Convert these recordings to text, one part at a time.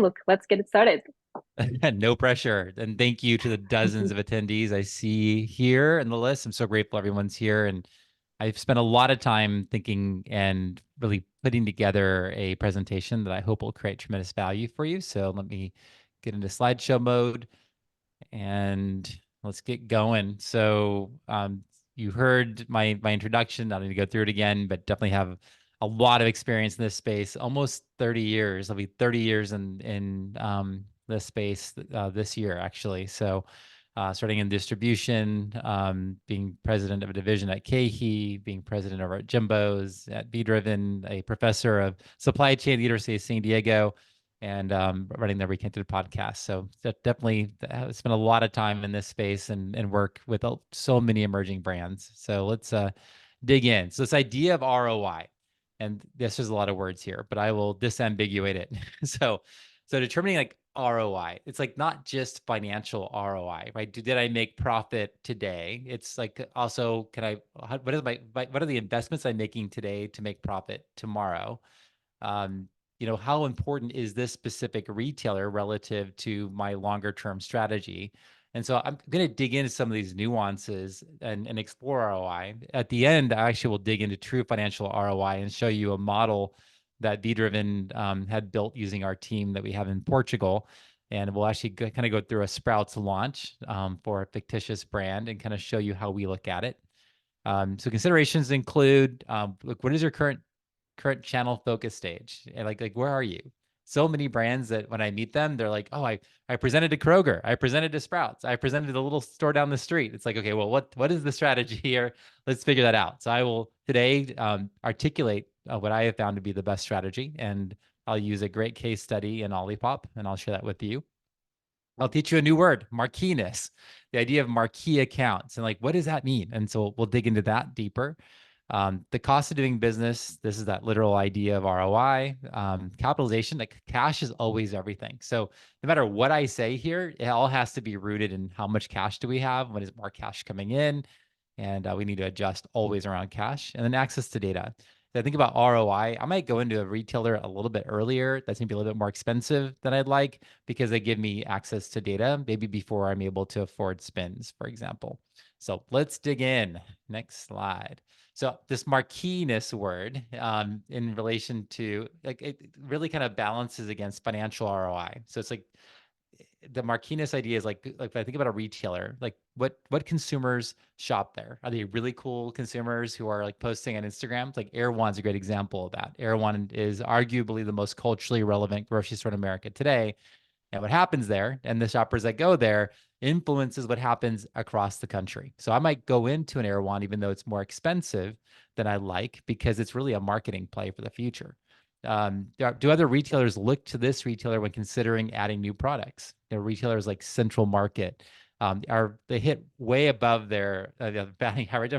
Look, let's get it started. No pressure. And thank you to the dozens of attendees I see here in the list. I'm so grateful everyone's here. And I've spent a lot of time thinking and really putting together a presentation that I hope will create tremendous value for you. So let me get into slideshow mode and let's get going. So you heard my introduction. I don't need to go through it again, but definitely have a lot of experience in this space. Almost 30 years. I'll be 30 years in this space this year, actually. So starting in distribution, being president of a division at KeyHe, being president over at Jimbo's, at Vdriven, a professor of supply chain at the University of San Diego, and running the Recanted podcast. So definitely spent a lot of time in this space and work with so many emerging brands. So let's dig in. So this idea of ROI, and this is a lot of words here, but I will disambiguate it. So determining like ROI, it's like not just financial ROI, right? Did I make profit today? It's like also, what are the investments I'm making today to make profit tomorrow? um, how important is this specific retailer relative to my longer term strategy? And so I'm going to dig into some of these nuances and explore ROI. At the end, I actually will dig into true financial ROI and show you a model that Vdriven had built using our team that we have in Portugal. And we'll actually kind of go through a Sprouts launch for a fictitious brand and kind of show you how we look at it. So considerations include, look, what is your current channel focus stage? And like where are you? So many brands that when I meet them, they're like, oh, I presented to Kroger, I presented to Sprouts, I presented to the little store down the street. It's like, okay, well, what is the strategy here? Let's figure that out. So I will today articulate what I have found to be the best strategy, and I'll use a great case study in Olipop, and I'll share that with you. I'll teach you a new word, marqueeness, the idea of marquee accounts, and like, what does that mean? And so we'll dig into that deeper. The cost of doing business, this is that literal idea of ROI. Capitalization, like cash is always everything. So no matter what I say here, it all has to be rooted in how much cash do we have? When is more cash coming in? And we need to adjust always around cash. And then access to data. So I think about ROI, I might go into a retailer a little bit earlier. That's maybe a little bit more expensive than I'd like because they give me access to data, maybe before I'm able to afford spins, for example. So let's dig in. Next slide. So this marqueeness word in relation to, like, it really kind of balances against financial ROI. So it's like the marqueeness idea is like if I think about a retailer, like what consumers shop there? Are they really cool consumers who are like posting on Instagram? Like Erewhon's a great example of that. Erewhon is arguably the most culturally relevant grocery store in America today. And what happens there, and the shoppers that go there, influences what happens across the country. So I might go into an Erewhon, even though it's more expensive than I like, because it's really a marketing play for the future. Do other retailers look to this retailer when considering adding new products? Retailers like Central Market they hit way above their batting average,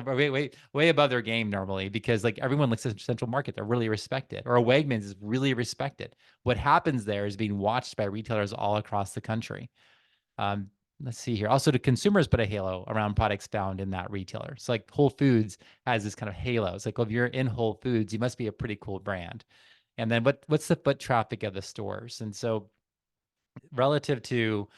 way above their game normally, because like everyone looks at Central Market, they're really respected, or a Wegmans is really respected. What happens there is being watched by retailers all across the country. Um, let's see here. Also, do consumers put a halo around products found in that retailer? So like Whole Foods has this kind of halo. It's like, well, if you're in Whole Foods, you must be a pretty cool brand. And then what's the foot traffic of the stores? And so relative to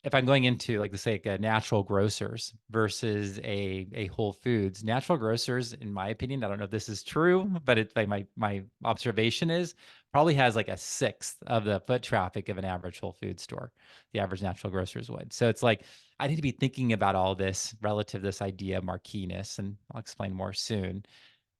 if I'm going into like say a natural grocers versus a Whole Foods, natural grocers, in my opinion, I don't know if this is true, but it's like my observation is probably has like a sixth of the foot traffic of an average Whole Foods store, the average natural grocers would. So it's like I need to be thinking about all this relative to this idea of marqueeness, and I'll explain more soon.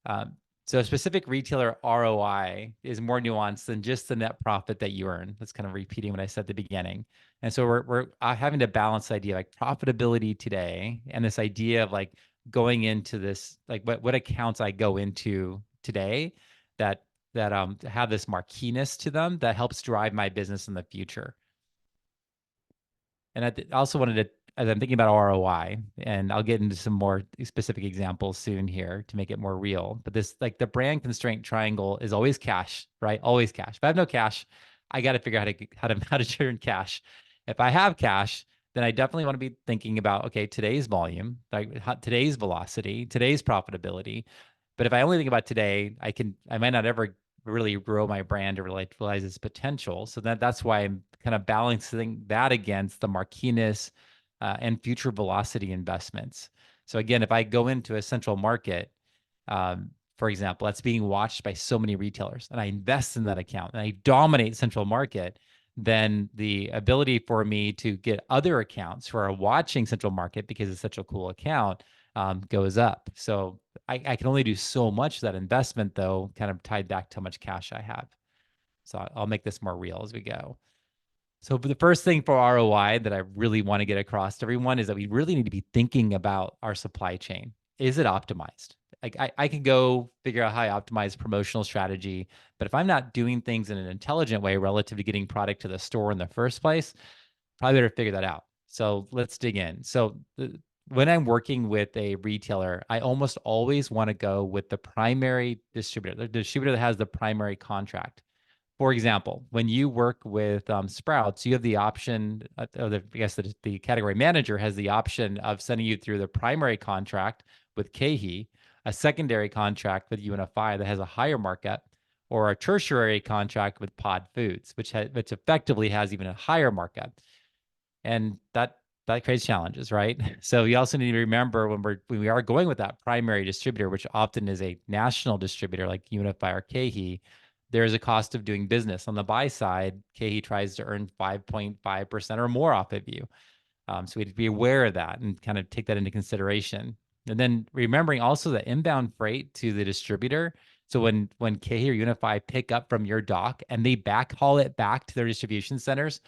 Um, so a specific retailer ROI is more nuanced than just the net profit that you earn. That's kind of repeating what I said at the beginning. And so we're having to balance the idea like profitability today and this idea of like going into this, like what accounts I go into today that have this marqueeness to them that helps drive my business in the future. And I also wanted to, as I'm thinking about ROI, and I'll get into some more specific examples soon here to make it more real. But this, like the brand constraint triangle is always cash, right? Always cash. If I have no cash, I got to figure out how to turn cash. If I have cash, then I definitely want to be thinking about, okay, today's volume, like today's velocity, today's profitability. But if I only think about today, I might not ever really grow my brand to really realize its potential. So that's why I'm kind of balancing that against the marqueeness and future velocity investments. So again, if I go into a central market, for example, that's being watched by so many retailers, and I invest in that account and I dominate central market, then the ability for me to get other accounts who are watching central market because it's such a cool account goes up. So I can only do so much of that investment, though, kind of tied back to how much cash I have. So I'll make this more real as we go. So the first thing for ROI that I really want to get across to everyone is that we really need to be thinking about our supply chain. Is it optimized? Like I can go figure out how I optimize promotional strategy, but if I'm not doing things in an intelligent way relative to getting product to the store in the first place, probably better figure that out. So let's dig in. So when I'm working with a retailer, I almost always want to go with the primary distributor, the distributor that has the primary contract. For example, when you work with Sprouts, you have the option, I guess the category manager has the option of sending you through the primary contract with KeHE, a secondary contract with UNFI that has a higher markup, or a tertiary contract with Pod Foods, which effectively has even a higher markup. And that creates challenges, right? So you also need to remember when we are going with that primary distributor, which often is a national distributor like UNFI or KeHE, there is a cost of doing business. On the buy side, KeHE tries to earn 5.5% or more off of you. So we have to be aware of that and kind of take that into consideration. And then remembering also that inbound freight to the distributor. So when KeHE or UNFI pick up from your dock and they backhaul it back to their distribution centers,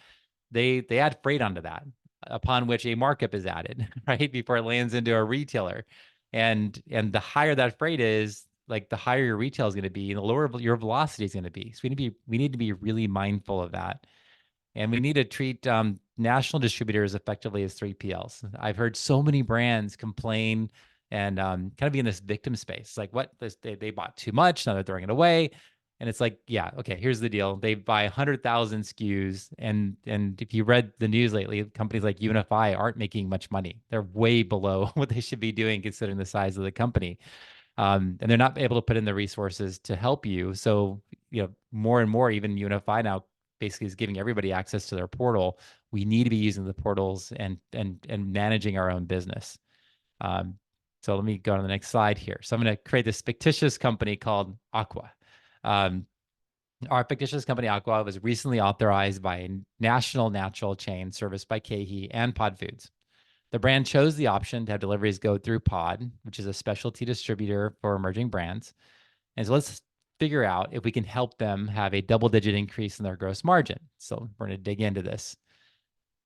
they add freight onto that, upon which a markup is added, right, before it lands into a retailer. And the higher that freight is, like the higher your retail is going to be, and the lower your velocity is going to be. So we need to be really mindful of that. And we need to treat national distributors effectively as 3PLs. I've heard so many brands complain and kind of be in this victim space. Like, what? They bought too much, now they're throwing it away. And it's like, yeah, okay, here's the deal. They buy 100,000 SKUs. And if you read the news lately, companies like UNFI aren't making much money. They're way below what they should be doing considering the size of the company. And they're not able to put in the resources to help you. So, more and more, even UNFI now basically is giving everybody access to their portal. We need to be using the portals and managing our own business. So let me go on to the next slide here. So I'm going to create this fictitious company called Aqua. Our fictitious company Aqua was recently authorized by a national natural chain serviced by KeHE and Pod Foods. The brand chose the option to have deliveries go through Pod, which is a specialty distributor for emerging brands. And so let's figure out if we can help them have a double-digit increase in their gross margin. So we're going to dig into this.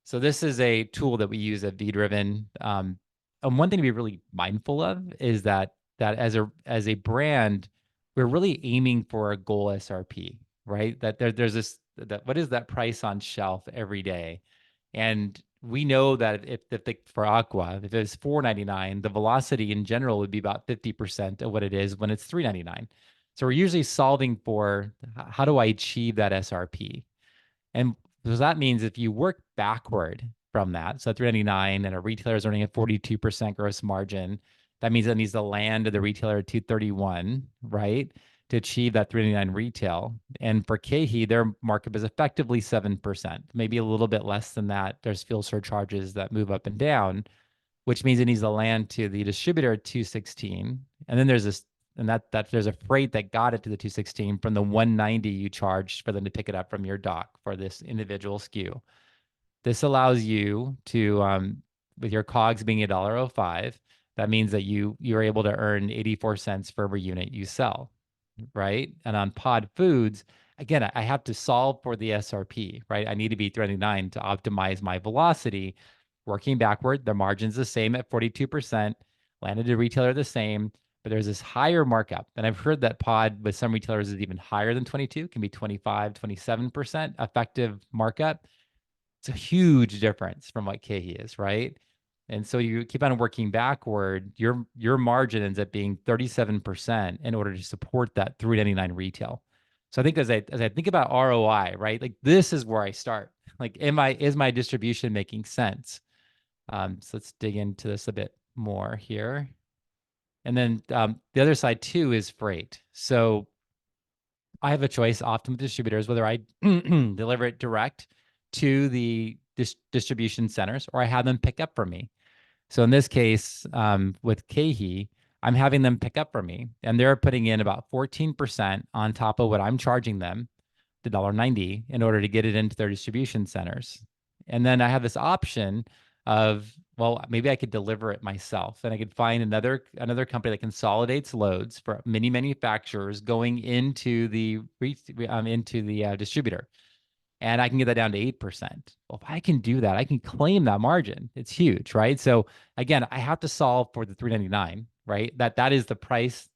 So this is a tool that we use at Vdriven. And one thing to be really mindful of is that as a brand, we're really aiming for a goal SRP, right? That there's this, that what is that price on shelf every day? And we know that for Aqua, if it's $4.99, the velocity in general would be about 50% of what it is when it's $3.99. So we're usually solving for how do I achieve that SRP? And so that means if you work backward from that, so $3.99 and a retailer is earning a 42% gross margin, that means it needs to land at the retailer at $2.31, right, to achieve that $3.99 retail. And for KeHE, their markup is effectively 7%, maybe a little bit less than that. There's fuel surcharges that move up and down, which means it needs to land to the distributor at 216. And then there's this, and that there's a freight that got it to the 216 from the 190 you charged for them to pick it up from your dock for this individual SKU. This allows you to, with your COGS being $1.05, that means that you're able to earn 84 cents for every unit you sell, right? And on Pod Foods, again, I have to solve for the SRP, right? I need to be 399 to optimize my velocity. Working backward, the margin's the same at 42%, landed to retailer the same, but there's this higher markup. And I've heard that Pod with some retailers is even higher than 22, can be 25, 27% effective markup. It's a huge difference from what KeHE is, right? And so you keep on working backward, your margin ends up being 37% in order to support that $3.99 retail. So I think as I think about ROI, right? Like this is where I start. Like, is my distribution making sense? So let's dig into this a bit more here. And then the other side too is freight. So I have a choice often with distributors, whether I deliver it direct to the distribution centers or I have them pick up from me. So in this case, with KeHE, I'm having them pick up from me, and they're putting in about 14% on top of what I'm charging them, the $1.90, in order to get it into their distribution centers. And then I have this option of, well, maybe I could deliver it myself, and I could find another company that consolidates loads for many manufacturers going into the distributor, and I can get that down to 8%. Well, if I can do that, I can claim that margin. It's huge, right? So again, I have to solve for the 399, right? That is the price.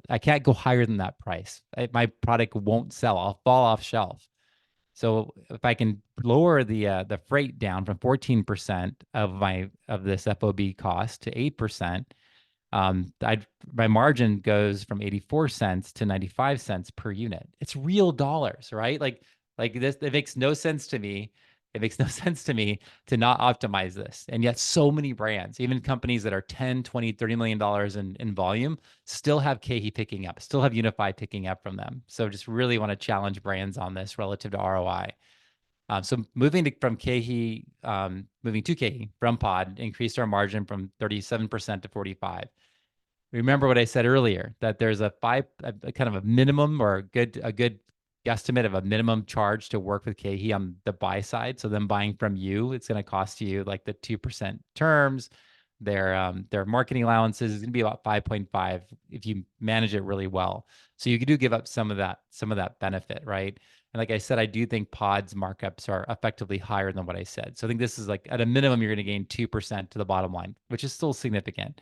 I can't go higher than that price. My product won't sell. I'll fall off shelf. So if I can lower the freight down from 14% of this FOB cost to 8%, my margin goes from 84 cents to 95 cents per unit. It's real dollars, right? Like this, it makes no sense to me. It makes no sense to me to not optimize this. And yet so many brands, even companies that are 10, 20, $30 million in volume, still have KeHE picking up, still have Unify picking up from them. So just really want to challenge brands on this relative to ROI. So moving to KeHE from Pod increased our margin from 37% to 45. Remember what I said earlier, that there's a kind of a minimum or a good guesstimate of a minimum charge to work with KeHE on the buy side. So them buying from you, it's going to cost you like the 2% terms. Their marketing allowances is going to be about 5.5 if you manage it really well. So you do give up some of that benefit, right? And like I said, I do think Pod's markups are effectively higher than what I said. So I think this is like at a minimum, you're going to gain 2% to the bottom line, which is still significant.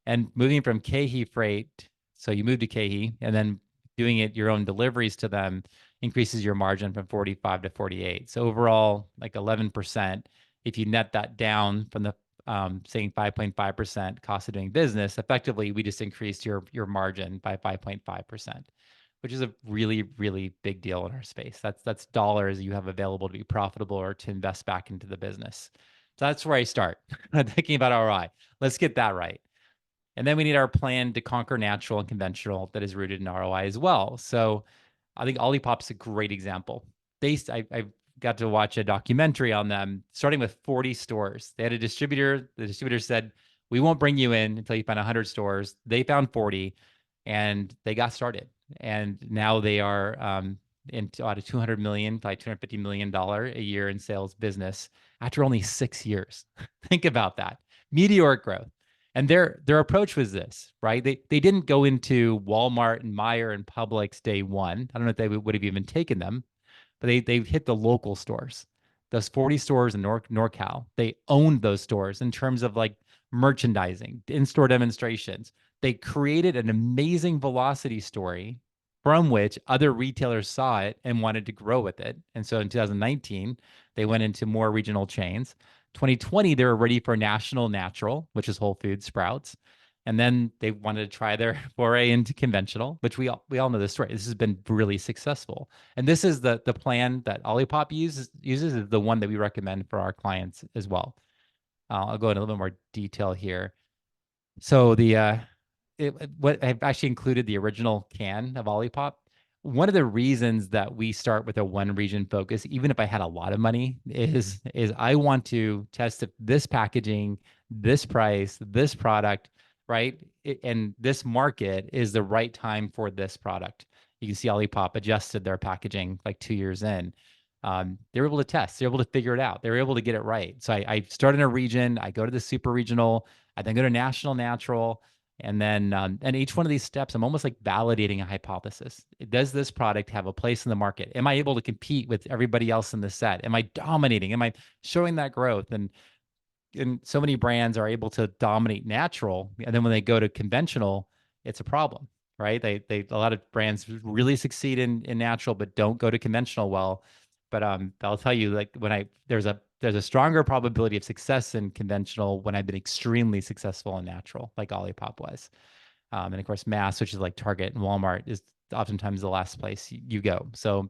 And moving from KeHE freight, so you move to KeHE and then doing it your own deliveries to them increases your margin from 45 to 48. So overall, like 11%. If you net that down from the saying 5.5% cost of doing business, effectively we just increased your margin by 5.5%, which is a really, really big deal in our space. That's dollars you have available to be profitable or to invest back into the business. So that's where I start thinking about ROI. Let's get that right. And then we need our plan to conquer natural and conventional that is rooted in ROI as well. So I think Olipop's a great example. I got to watch a documentary on them, starting with 40 stores. They had a distributor. The distributor said, we won't bring you in until you find 100 stores. They found 40, and they got started. And now they are out of $200 million, probably $250 million a year in sales business after only 6 years. Think about that. Meteoric growth. And their approach was this, right? They didn't go into Walmart and Meijer and Publix day one. I don't know if they would have even taken them, but they hit the local stores. Those 40 stores in NorCal, they owned those stores in terms of like merchandising, in-store demonstrations. They created an amazing velocity story from which other retailers saw it and wanted to grow with it. And so in 2019, they went into more regional chains. 2020, they were ready for national natural, which is Whole Foods, Sprouts. And then they wanted to try their foray into conventional, which we all know this story. This has been really successful. And this is the plan that Olipop uses is the one that we recommend for our clients as well. I'll go into a little bit more detail here. So what I've actually included the original can of Olipop. One of the reasons that we start with a one region focus, even if I had a lot of money, is I want to test if this packaging, this price, this product, right, and this market is the right time for this product. You can see Olipop adjusted their packaging like 2 years in. They were able to test. They were able to figure it out. They were able to get it right. So I start in a region. I go to the super regional. I then go to national natural. And then, and each one of these steps, I'm almost like validating a hypothesis. Does this product have a place in the market? Am I able to compete with everybody else in the set? Am I dominating? Am I showing that growth? And so many brands are able to dominate natural, and then when they go to conventional, it's a problem, right? A lot of brands really succeed in natural, but don't go to conventional well. But I'll tell you, like there's a stronger probability of success in conventional when I've been extremely successful in natural, like Olipop was. And of course, mass, which is like Target and Walmart, is oftentimes the last place you go. So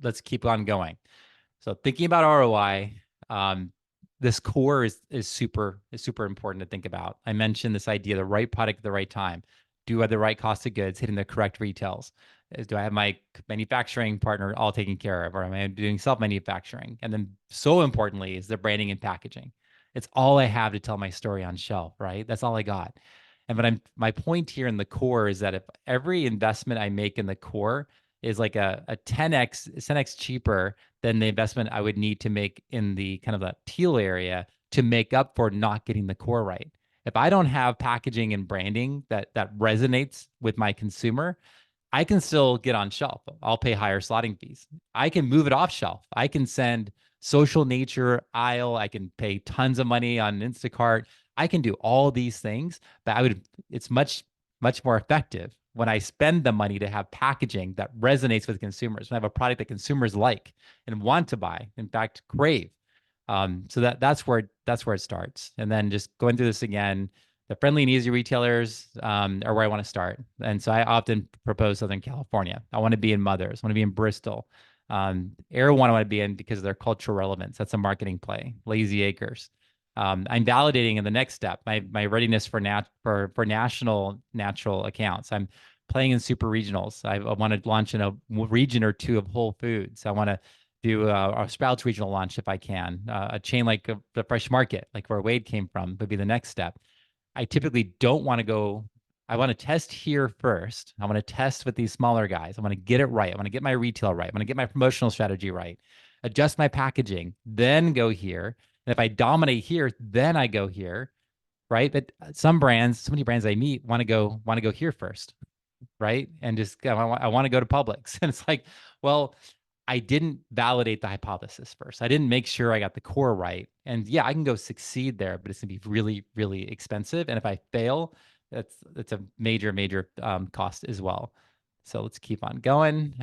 let's keep on going. So thinking about ROI, this core is super important to think about. I mentioned this idea, the right product at the right time, do at the right cost of goods, hitting the correct retails. Do I have my manufacturing partner all taken care of, or am I doing self-manufacturing? And then so importantly is the branding and packaging. It's all I have to tell my story on shelf, right? That's all I got. And but my point here in the core is that if every investment I make in the core is like a 10x cheaper than the investment I would need to make in the kind of the teal area to make up for not getting the core right. If I don't have packaging and branding that resonates with my consumer, I can still get on shelf. I'll pay higher slotting fees. I can move it off shelf. I can send social nature aisle. I can pay tons of money on Instacart. I can do all these things, but it's much more effective when I spend the money to have packaging that resonates with consumers, when I have a product that consumers like and want to buy, in fact, crave. So that's where it starts. And then just going through this again, the friendly and easy retailers are where I want to start. And so I often propose Southern California. I want to be in Mothers. I want to be in Bristol. Erewhon I want to be in because of their cultural relevance. That's a marketing play. Lazy Acres. I'm validating in the next step my readiness for national natural accounts. I'm playing in super regionals. I want to launch in a region or two of Whole Foods. I want to do a Sprouts regional launch if I can. A chain like the Fresh Market, like where Wade came from, would be the next step. I typically don't want to go. I want to test here first. I want to test with these smaller guys. I want to get it right. I want to get my retail right. I want to get my promotional strategy right. Adjust my packaging, then go here. And if I dominate here, then I go here, right? But some brands, so many brands I meet want to go here first, right? And just I want to go to Publix, and it's like, well, I didn't validate the hypothesis first. I didn't make sure I got the core right. And yeah, I can go succeed there, but it's gonna be really, really expensive. And if I fail, that's a major cost as well. So let's keep on going.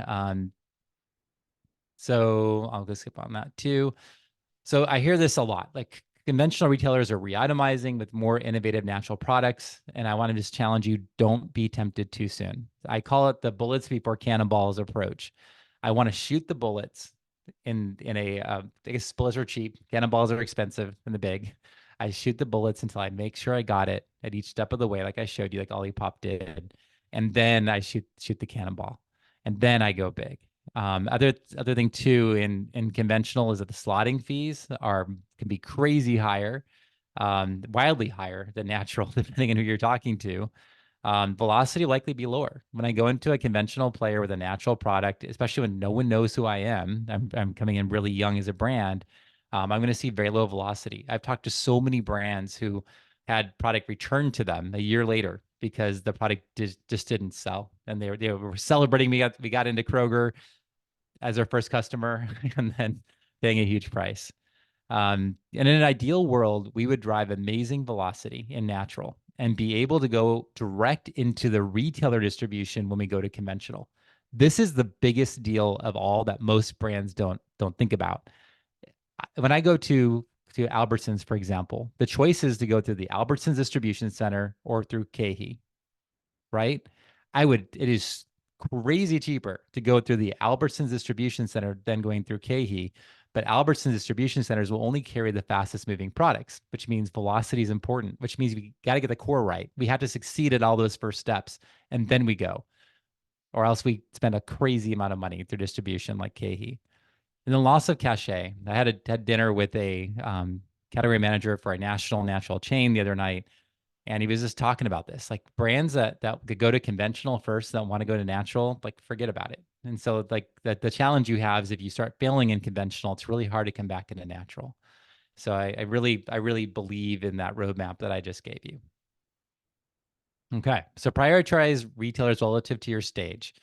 So I'll go skip on that too. So I hear this a lot. Like conventional retailers are re-itemizing with more innovative natural products. And I want to just challenge you, don't be tempted too soon. I call it the bullets before cannonballs approach. I want to shoot the bullets in a I guess bullets are cheap, cannonballs are expensive and the big. I shoot the bullets until I make sure I got it at each step of the way, like I showed you, like Olipop did. And then I shoot the cannonball. And then I go big. Other thing too in conventional is that the slotting fees can be crazy higher, wildly higher than natural, depending on who you're talking to. Velocity likely be lower. When I go into a conventional player with a natural product, especially when no one knows who I am, I'm coming in really young as a brand. I'm going to see very low velocity. I've talked to so many brands who had product returned to them a year later because the product just didn't sell, and they were celebrating. We got into Kroger as our first customer and then paying a huge price. And in an ideal world, we would drive amazing velocity in natural and be able to go direct into the retailer distribution when we go to conventional. This is the biggest deal of all that most brands don't think about. When I go to Albertsons, for example, the choice is to go through the Albertsons distribution center or through KeHE, right? It is crazy cheaper to go through the Albertsons distribution center than going through KeHE. But Albertsons distribution centers will only carry the fastest moving products, which means velocity is important, which means we got to get the core right. We have to succeed at all those first steps, and then we go, or else we spend a crazy amount of money through distribution like KeHE. And then loss of cachet. I had dinner with a category manager for a national natural chain the other night, and he was just talking about this, like brands that could go to conventional first, that want to go to natural, like forget about it. And so like the challenge you have is if you start failing in conventional, it's really hard to come back into natural. So I really believe in that roadmap that I just gave you. Okay, so prioritize retailers relative to your stage.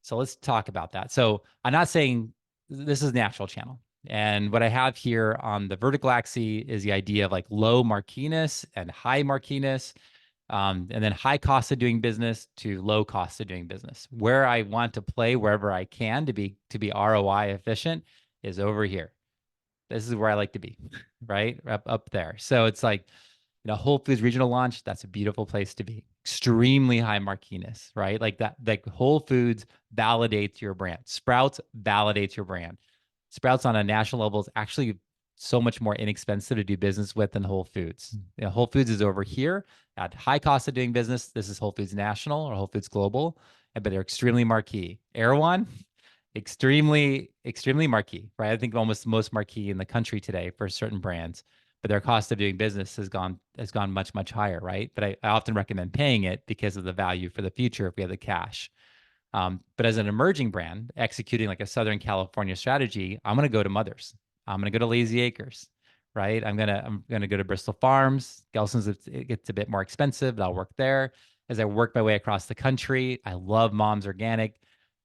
So let's talk about that. So I'm not saying this is natural channel. And what I have here on the vertical axis is the idea of like low marquiness and high marquiness, and then high cost of doing business to low cost of doing business. Where I want to play wherever I can to be ROI efficient is over here. This is where I like to be, right? Up there. So it's like, Whole Foods regional launch, that's a beautiful place to be. Extremely high marquiness, right? Like that, like Whole Foods validates your brand. Sprouts validates your brand. Sprouts on a national level is actually so much more inexpensive to do business with than Whole Foods. Whole Foods is over here at high cost of doing business. This is Whole Foods National or Whole Foods Global, but they're extremely marquee. Erewhon, extremely marquee, right? I think almost the most marquee in the country today for certain brands, but their cost of doing business has gone much higher, right? But I often recommend paying it because of the value for the future if we have the cash. But as an emerging brand executing like a Southern California strategy, I'm going to go to Mothers. I'm going to go to Lazy Acres, right? I'm gonna go to Bristol Farms. Gelson's, it gets a bit more expensive, but I'll work there. As I work my way across the country, I love Mom's Organic.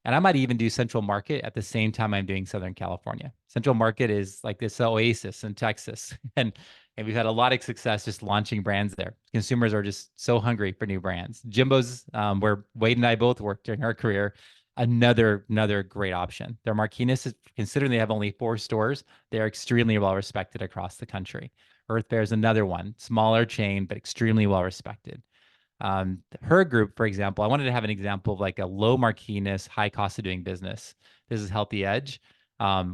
And I might even do Central Market at the same time I'm doing Southern California. Central Market is like this oasis in Texas. And we've had a lot of success just launching brands there. Consumers are just so hungry for new brands. Jimbo's, where Wade and I both worked during our career, another great option. Their Marquiness is, considering they have only 4 stores, they are extremely well respected across the country. Earth Fare is another one, smaller chain, but extremely well respected. Her group, for example, I wanted to have an example of like a low marquiness, high cost of doing business. This is Healthy Edge.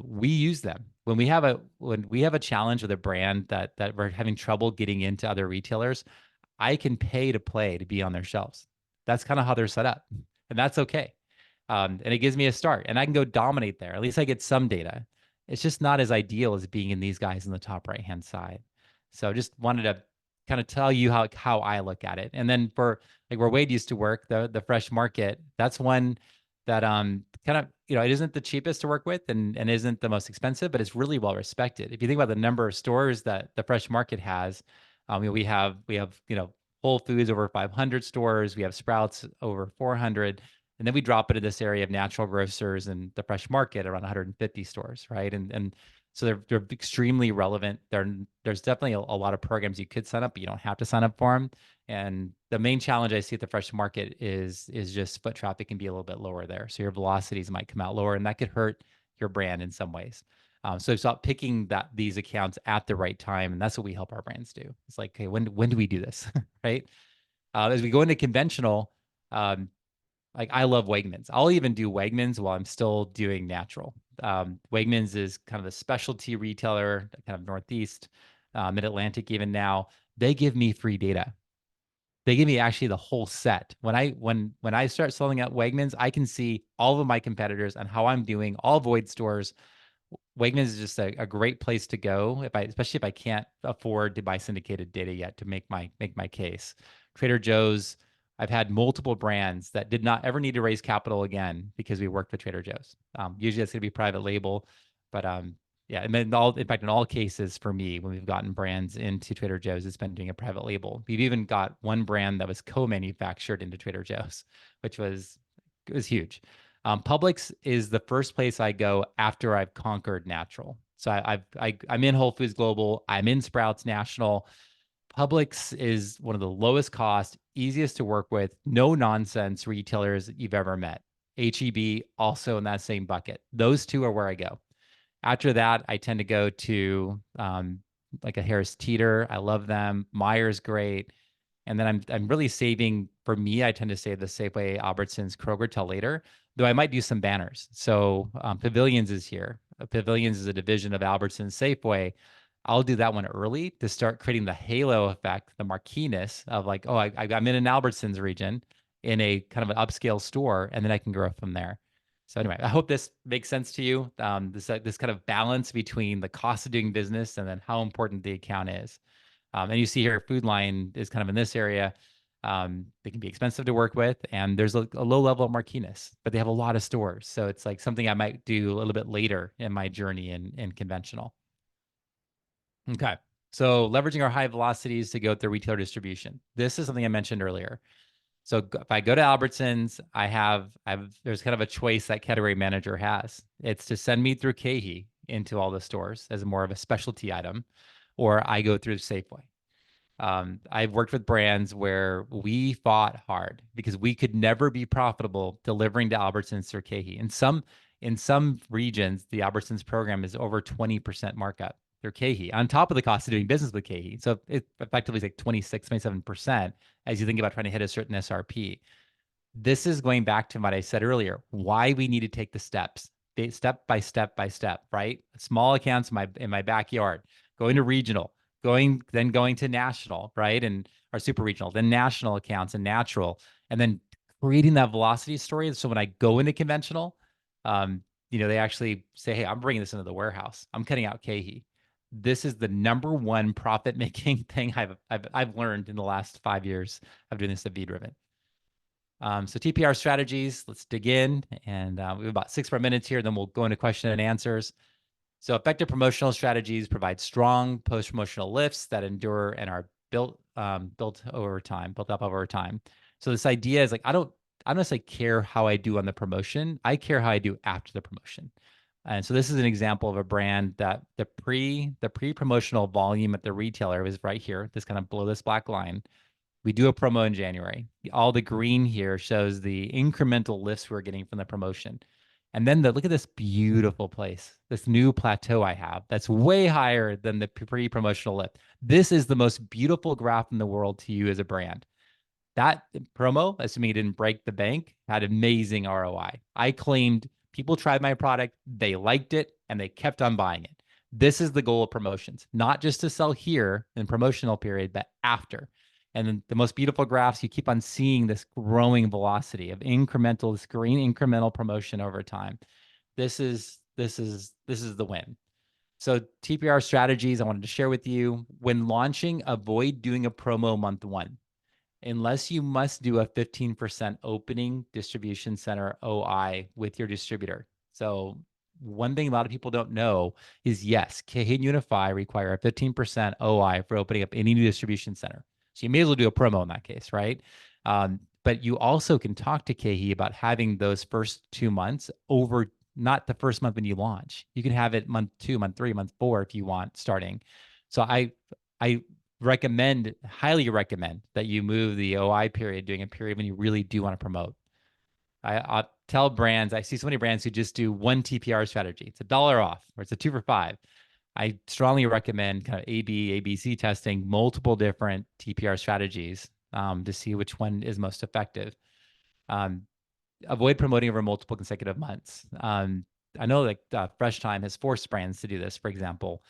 We use them when we have a challenge with a brand that we're having trouble getting into other retailers. I can pay to play to be on their shelves. That's kind of how they're set up, and that's okay. And it gives me a start, and I can go dominate there. At least I get some data. It's just not as ideal as being in these guys in the top right hand side. So just wanted to kind of tell you how I look at it. And then for like where Wade used to work, the fresh market, that's one that kind of, it isn't the cheapest to work with and isn't the most expensive, but it's really well respected. If you think about the number of stores that the fresh market has, we have Whole Foods over 500 stores, we have Sprouts over 400, and then we drop into this area of natural grocers and the fresh market around 150 stores, right? And so they're extremely relevant. There's definitely a lot of programs you could sign up, but you don't have to sign up for them. And the main challenge I see at the fresh market is just foot traffic can be a little bit lower there. So your velocities might come out lower, and that could hurt your brand in some ways. So stop picking these accounts at the right time, and that's what we help our brands do. It's like, okay, when do we do this, right? As we go into conventional, like I love Wegmans. I'll even do Wegmans while I'm still doing natural. Wegmans is kind of a specialty retailer, kind of Northeast, Mid-Atlantic even now. They give me free data. They give me actually the whole set. When I start selling at Wegmans, I can see all of my competitors and how I'm doing, all Void stores. Wegmans is just a great place to go, especially if I can't afford to buy syndicated data yet to make my case. Trader Joe's, I've had multiple brands that did not ever need to raise capital again because we worked with Trader Joe's. Usually it's going to be private label, but yeah. And then in fact, in all cases for me, when we've gotten brands into Trader Joe's, it's been doing a private label. We've even got one brand that was co-manufactured into Trader Joe's, which was huge. Publix is the first place I go after I've conquered natural. So I'm in Whole Foods Global. I'm in Sprouts National. Publix is one of the lowest cost, easiest to work with, no nonsense retailers you've ever met. HEB also in that same bucket. Those two are where I go. After that, I tend to go to like a Harris Teeter. I love them. Meijer's great. And then I'm really saving, for me, I tend to save the Safeway, Albertsons, Kroger till later, though I might do some banners. So Pavilions is here. Pavilions is a division of Albertsons Safeway. I'll do that one early to start creating the halo effect, the marquiness of like, oh, I'm in an Albertsons region in a kind of an upscale store, and then I can grow from there. So anyway, I hope this makes sense to you. This kind of balance between the cost of doing business and then how important the account is. And you see here, Food Line is kind of in this area. They can be expensive to work with, and there's a low level of marquiness, but they have a lot of stores. So it's like something I might do a little bit later in my journey in conventional. Okay. So leveraging our high velocities to go through retailer distribution. This is something I mentioned earlier. So if I go to Albertsons, there's kind of a choice that category manager has. It's to send me through KeHE into all the stores as more of a specialty item, or I go through Safeway. I've worked with brands where we fought hard because we could never be profitable delivering to Albertsons through KeHE. In some regions, the Albertsons program is over 20% markup through KeHE on top of the cost of doing business with KeHE. So it effectively is like 26, 27% as you think about trying to hit a certain SRP. This is going back to what I said earlier, why we need to take the steps. step by step by step, right? Small accounts in my backyard, going to regional, going to national, right? And or super regional, then national accounts and natural, and then creating that velocity story. So when I go into conventional, they actually say, hey, I'm bringing this into the warehouse. I'm cutting out KHE. This is the number one profit making thing I've learned in the last 5 years of doing this at Vdriven. So TPR strategies, let's dig in. And we have about 6 more minutes here, then we'll go into question and answers. So effective promotional strategies provide strong post-promotional lifts that endure and are built up over time. So this idea is like, I don't necessarily care how I do on the promotion. I care how I do after the promotion. And so this is an example of a brand that the pre-promotional volume at the retailer is right here, this kind of below this black line. We do a promo in January. All the green here shows the incremental lifts we're getting from the promotion. And then look at this beautiful place, this new plateau I have that's way higher than the pre-promotional lift. This is the most beautiful graph in the world to you as a brand. That promo, assuming it didn't break the bank, had amazing ROI. I claimed people tried my product, they liked it, and they kept on buying it. This is the goal of promotions, not just to sell here in promotional period, but after. And then the most beautiful graphs, you keep on seeing this growing velocity of this green incremental promotion over time. This is the win. So TPR strategies I wanted to share with you. When launching, avoid doing a promo month 1. Unless you must do a 15% opening distribution center OI with your distributor. So one thing a lot of people don't know is yes, KH and Unify require a 15% OI for opening up any new distribution center. So you may as well do a promo in that case, right? But you also can talk to KH about having those first 2 months over, not the first month when you launch. You can have it month 2, month 3, month 4 if you want starting. So I highly recommend that you move the OI period doing a period when you really do want to promote. I'll tell brands, I see so many brands who just do one TPR strategy. It's $1 off or it's a 2 for 5. I strongly recommend kind of ABC testing multiple different TPR strategies to see which one is most effective. Avoid promoting over multiple consecutive months. I know like Fresh Time has forced brands to do this, for example,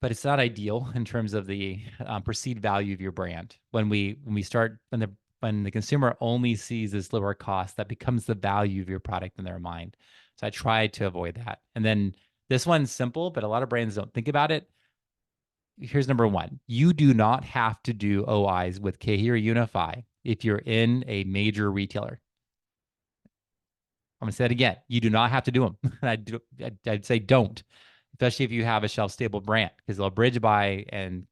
but it's not ideal in terms of the perceived value of your brand. When the consumer only sees this lower cost, that becomes the value of your product in their mind. So I try to avoid that. And then this one's simple, but a lot of brands don't think about it. Here's number 1. You do not have to do OIs with KH or Unify if you're in a major retailer. I'm gonna say it again. You do not have to do them. I'd say don't, especially if you have a shelf-stable brand, because they'll bridge buy and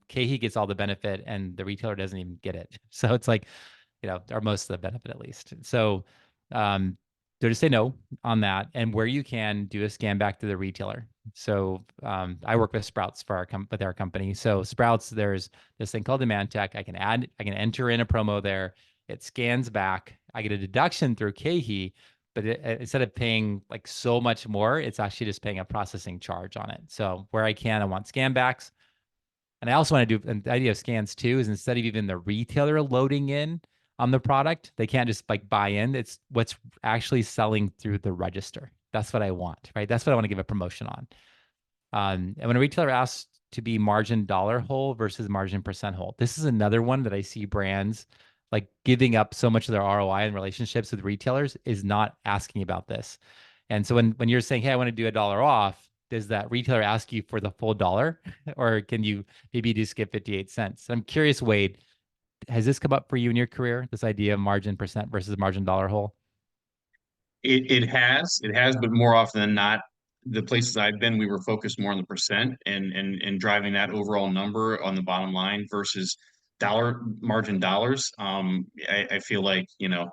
KH gets all the benefit and the retailer doesn't even get it. So it's like, or most of the benefit at least. So to say no on that, and where you can do a scan back to the retailer. So I work with Sprouts with our company. So Sprouts, there's this thing called Demand Tech. I can enter in a promo there. It scans back. I get a deduction through KH, but instead of paying like so much more, it's actually just paying a processing charge on it. So where I can, I want scan backs. And I also want to do, and the idea of scans too is instead of even the retailer loading in on the product, they can't just like buy in. It's what's actually selling through the register. That's what I want, right? That's what I want to give a promotion on. And when a retailer asks to be margin dollar whole versus margin percent whole, this is another one that I see brands like giving up so much of their ROI in relationships with retailers is not asking about this. And so when you're saying, hey, I want to do $1 off, does that retailer ask you for the full dollar or can you maybe just get 58 cents? I'm curious, Wade, has this come up for you in your career, this idea of margin percent versus margin dollar whole? It has, but more often than not, the places I've been, we were focused more on the percent and driving that overall number on the bottom line versus dollar margin dollars. I feel like,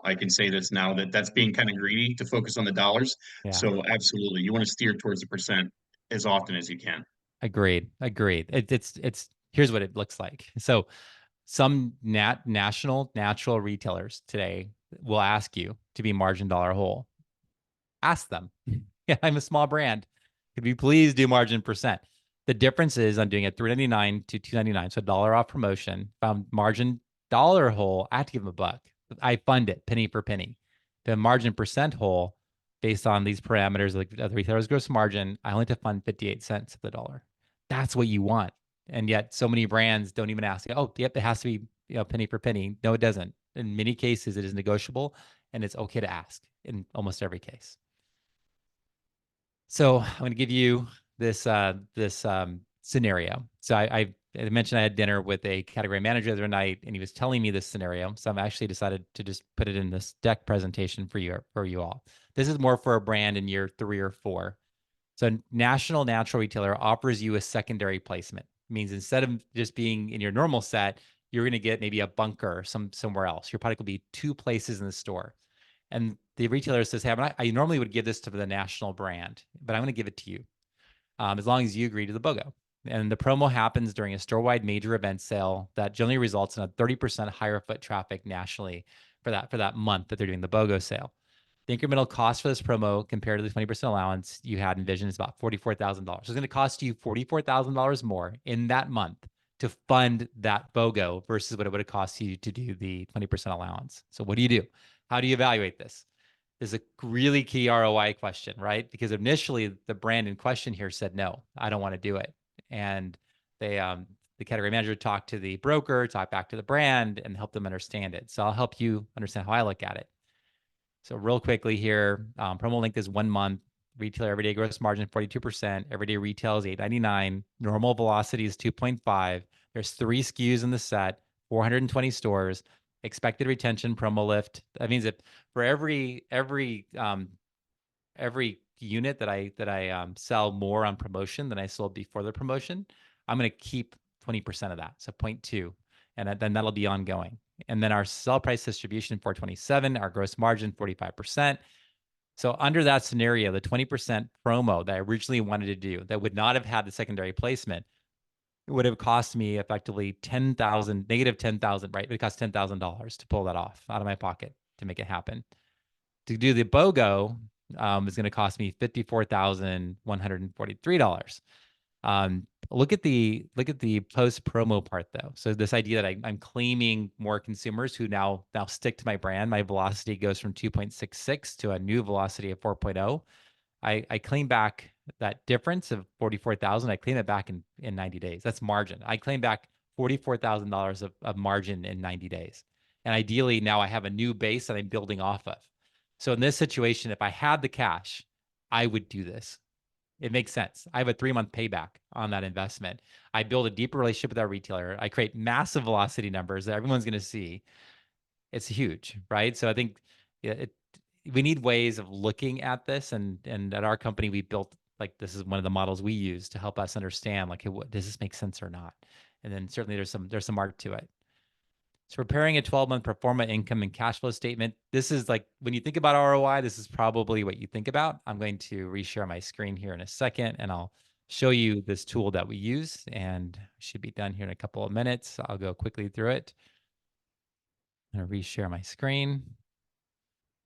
I can say this now that that's being kind of greedy to focus on the dollars. Yeah, So absolutely, you want to steer towards the percent as often as you can. agreed. It's here's what it looks like. So some national natural retailers today will ask you to be margin dollar whole. Ask them. Yeah, I'm a small brand. Could we please do margin percent? The difference is I'm doing it $3.99 to $2.99, so $1 off promotion. If I'm margin dollar whole, I have to give them $1. I fund it penny for penny. The margin percent whole, based on these parameters of the retailer's gross margin, I only have to fund 58 cents of the dollar. That's what you want. And yet so many brands don't even ask, oh, yep, it has to be, penny for penny. No, it doesn't. In many cases, it is negotiable, and it's okay to ask in almost every case. So I'm going to give you this scenario. So I mentioned I had dinner with a category manager the other night, and he was telling me this scenario. So I've actually decided to just put it in this deck presentation for you all. This is more for a brand in year 3 or 4. So a national natural retailer offers you a secondary placement. It means instead of just being in your normal set, you're going to get maybe a bunker somewhere else. Your product will be 2 places in the store. And the retailer says, hey, I normally would give this to the national brand, but I'm going to give it to you as long as you agree to the BOGO. And the promo happens during a store-wide major event sale that generally results in a 30% higher foot traffic nationally for that month that they're doing the BOGO sale. The incremental cost for this promo compared to the 20% allowance you had envisioned is about $44,000. So it's going to cost you $44,000 more in that month to fund that BOGO versus what it would have cost you to do the 20% allowance. So what do you do? How do you evaluate this? This is a really key ROI question, right? Because initially the brand in question here said, no, I don't want to do it. And they, the category manager talked to the broker, talked back to the brand, and helped them understand it. So I'll help you understand how I look at it. So real quickly here, promo length is 1 month. Retailer everyday gross margin 42%. Everyday retail is $8.99. Normal velocity is 2.5. There's 3 SKUs in the set, 420 stores. Expected retention promo lift. That means that for every unit that I sell more on promotion than I sold before the promotion, I'm going to keep 20% of that, so 0.2, and then that'll be ongoing. And then our sell price distribution 427, our gross margin 45%. So under that scenario, the 20% promo that I originally wanted to do that would not have had the secondary placement, it would have cost me effectively negative 10,000, right? It would cost $10,000 to pull that off out of my pocket to make it happen. To do the BOGO is going to cost me $54,143. Look at the post promo part though. So this idea that I'm claiming more consumers who now stick to my brand. My velocity goes from 2.66 to a new velocity of 4.0. I claim back that difference of 44,000. I claim it back in 90 days. That's margin. I claim back $44,000 of margin in 90 days. And ideally now I have a new base that I'm building off of. So in this situation, if I had the cash, I would do this. It makes sense. I have a 3-month payback on that investment. I build a deeper relationship with our retailer. I create massive velocity numbers that everyone's going to see. It's huge, right? So I think we need ways of looking at this. And at our company, we built, like, this is one of the models we use to help us understand, like, hey, does this make sense or not? And then certainly there's some art to it. So preparing a 12-month pro forma income and cash flow statement. This is like, when you think about ROI, this is probably what you think about. I'm going to reshare my screen here in a second, and I'll show you this tool that we use, and should be done here in a couple of minutes. I'll go quickly through it. I'm going to reshare my screen.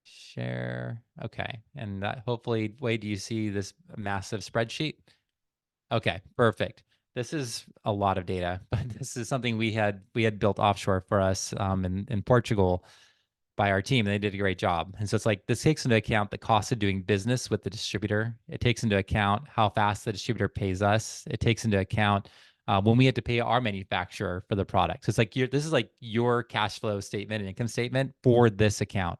Share. Okay. And that, hopefully, Wade, do you see this massive spreadsheet? Okay, perfect. This is a lot of data, but this is something we had built offshore for us in Portugal by our team. And they did a great job. And so it's like, this takes into account the cost of doing business with the distributor. It takes into account how fast the distributor pays us. It takes into account when we have to pay our manufacturer for the product. So it's like, this is like your cash flow statement and income statement for this account.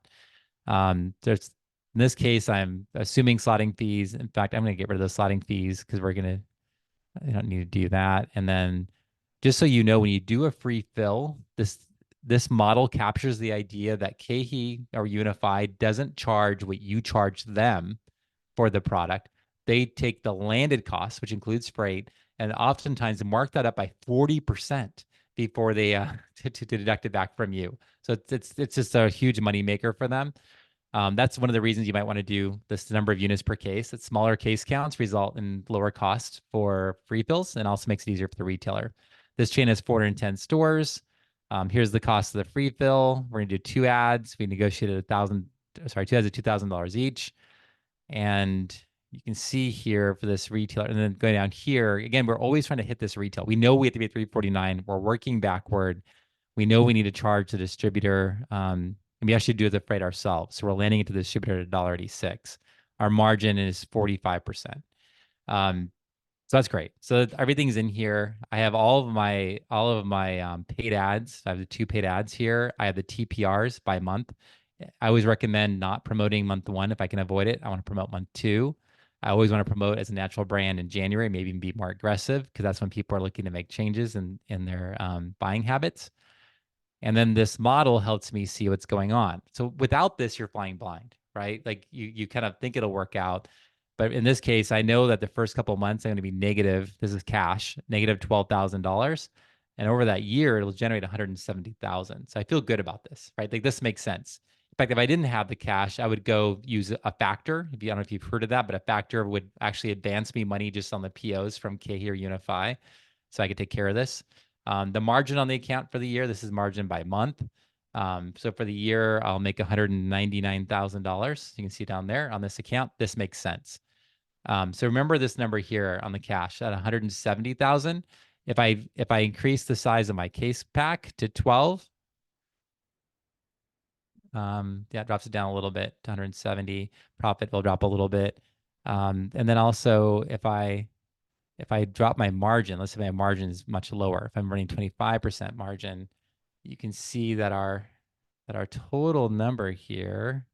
There's, in this case, I'm assuming slotting fees. In fact, I'm going to get rid of the slotting fees because I don't need to do that. And then just so you know, when you do a free fill, this model captures the idea that KeHE or Unified doesn't charge what you charge them for the product. They take the landed cost, which includes freight, and oftentimes mark that up by 40% before they to deduct it back from you. So it's just a huge money maker for them. That's one of the reasons you might want to do this number of units per case. That smaller case counts result in lower cost for free fills and also makes it easier for the retailer. This chain has 410 stores. Here's the cost of the free fill. We're going to do 2 ads. We negotiated 2 ads at $2,000 each. And you can see here for this retailer, and then going down here, again, we're always trying to hit this retail. We know we have to be at 349. We're working backward. We know we need to charge the distributor. And we actually do the freight ourselves. So we're landing it to the distributor at $1.86. Our margin is 45%. So that's great. So everything's in here. I have all of my paid ads. I have the 2 paid ads here. I have the TPRs by month. I always recommend not promoting month 1 if I can avoid it. I want to promote month 2. I always want to promote as a natural brand in January, maybe even be more aggressive because that's when people are looking to make changes in their buying habits. And then this model helps me see what's going on. So without this, you're flying blind, right? Like you kind of think it'll work out. But in this case, I know that the first couple of months I'm going to be negative. This is cash, negative $12,000. And over that year, it'll generate 170,000. So I feel good about this, right? Like this makes sense. In fact, if I didn't have the cash, I would go use a factor. I don't know if you've heard of that, but a factor would actually advance me money just on the POs from KeHE or Unify. So I could take care of this. The margin on the account for the year, this is margin by month. So for the year, I'll make $199,000. You can see down there on this account, this makes sense. So remember this number here on the cash at 170,000. If I increase the size of my case pack to 12, it drops it down a little bit to 170. Profit will drop a little bit. And then also if I drop my margin, let's say my margin is much lower. If I'm running 25% margin, you can see that our total number here,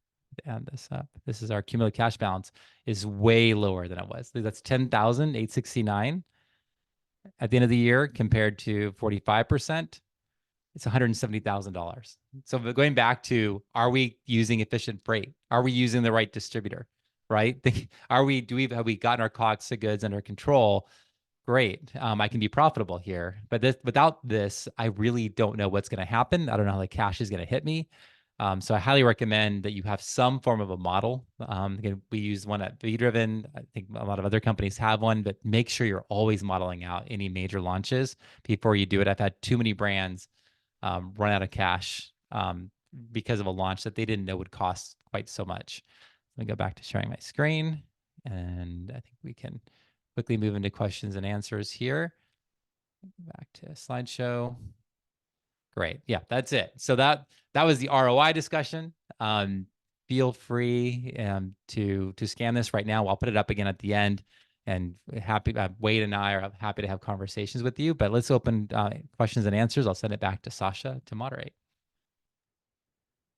add this up, this is our cumulative cash balance, is way lower than it was. That's 10,869 at the end of the year compared to 45%. It's $170,000. So going back to, are we using efficient freight? Are we using the right distributor? Right? Have we gotten our costs of goods under control? Great. I can be profitable here, but without this, I really don't know what's going to happen. I don't know how the cash is going to hit me. So I highly recommend that you have some form of a model. Again, we use one at Vdriven. I think a lot of other companies have one, but make sure you're always modeling out any major launches before you do it. I've had too many brands run out of cash because of a launch that they didn't know would cost quite so much. Let me go back to sharing my screen, and I think we can quickly move into questions and answers here. Back to slideshow. Great. Yeah, that's it. So that was the ROI discussion. Feel free to scan this right now. I'll put it up again at the end. And Wade and I are happy to have conversations with you. But let's open questions and answers. I'll send it back to Sasha to moderate.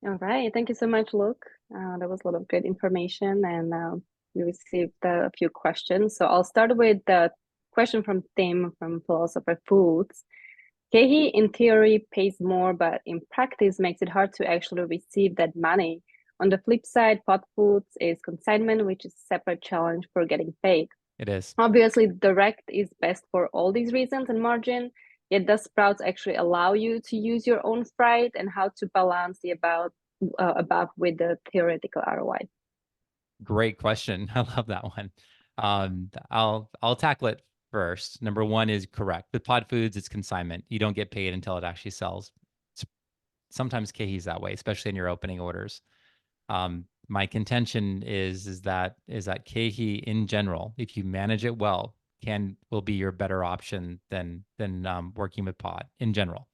All right. Thank you so much, Luke. That was a lot of good information, and we received a few questions. So I'll start with the question from Tim from Philosopher Foods. KeHE in theory pays more, but in practice makes it hard to actually receive that money. On the flip side, Pot Foods is consignment, which is a separate challenge for getting paid. It is. Obviously, direct is best for all these reasons and margin. Yet does Sprouts actually allow you to use your own freight, and how to balance the above with the theoretical ROI? Great question. I love that one. I'll tackle it first. Number one is correct. With Pod Foods, it's consignment. You don't get paid until it actually sells. Sometimes KeHE's that way, especially in your opening orders. My contention is that KeHE in general, if you manage it well, will be your better option than working with Pod in general.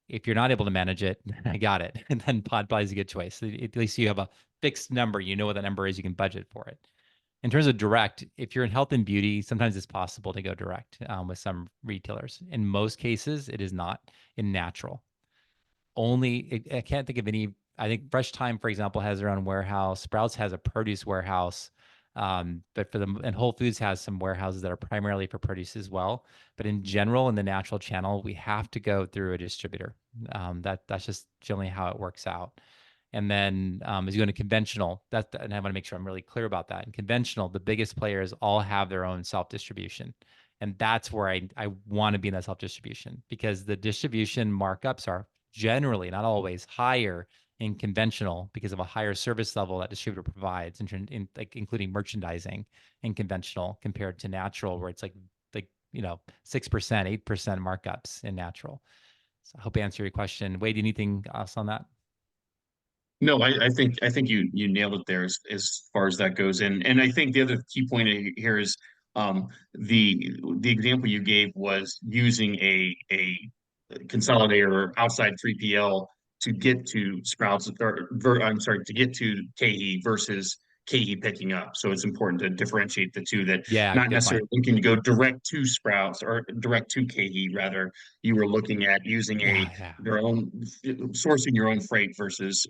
If you're not able to manage it, I got it. And then Pod probably is a good choice. At least you have a fixed number. You know what that number is. You can budget for it. In terms of direct, if you're in health and beauty, sometimes it's possible to go direct with some retailers. In most cases, it is not. In natural. I can't think of any. I think Fresh Time, for example, has their own warehouse. Sprouts has a produce warehouse. But and Whole Foods has some warehouses that are primarily for produce as well. But in general, in the natural channel, we have to go through a distributor. That's just generally how it works out. And then as you go into conventional, and I want to make sure I'm really clear about that. In conventional, the biggest players all have their own self-distribution. And that's where I want to be in that self-distribution, because the distribution markups are generally, not always, higher in conventional because of a higher service level that distributor provides, including merchandising in conventional compared to natural, where it's like 6%, 8% markups in natural. So I hope I answered your question. Wade, anything else on that? No, I think you nailed it there as far as that goes. And I think the other key point here is the example you gave was using a consolidator or outside 3PL to get to Sprouts, to get to KeHE versus KE picking up. So it's important to differentiate the two, that Yeah, not good point. necessarily looking to go direct to Sprouts or direct to KE. Rather, you were looking at using Yeah. your own, sourcing your own freight versus